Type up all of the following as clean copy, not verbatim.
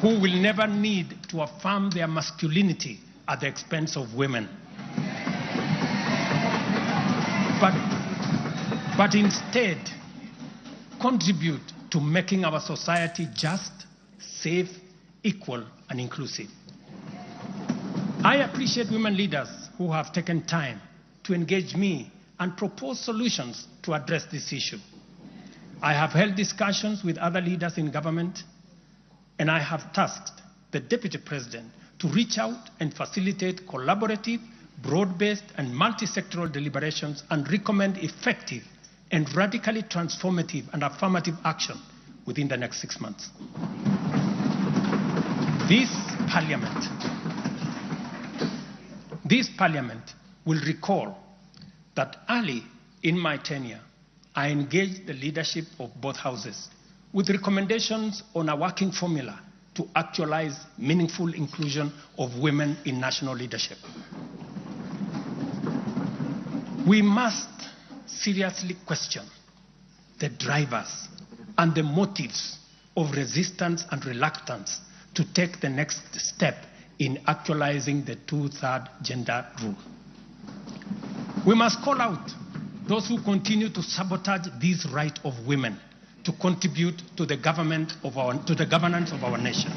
who will never need to affirm their masculinity at the expense of women. But instead, contribute to making our society just, safe, equal, and inclusive. I appreciate women leaders who have taken time to engage me and propose solutions to address this issue. I have held discussions with other leaders in government, and I have tasked the Deputy President to reach out and facilitate collaborative, broad-based, and multi-sectoral deliberations and recommend effective and radically transformative and affirmative action within the next 6 months. This Parliament will recall that early in my tenure, I engaged the leadership of both houses with recommendations on a working formula to actualize meaningful inclusion of women in national leadership. We must seriously question the drivers and the motives of resistance and reluctance to take the next step in actualizing the 2/3 gender rule. We must call out those who continue to sabotage this right of women to contribute to the governance of our nation.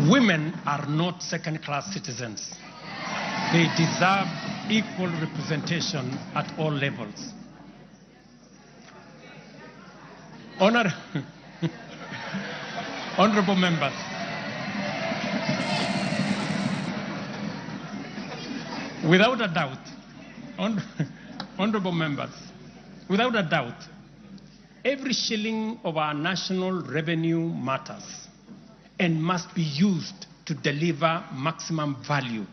Women are not second-class citizens. They deserve equal representation at all levels. Honorable members, without a doubt, honorable members, without a doubt, every shilling of our national revenue matters and must be used to deliver maximum value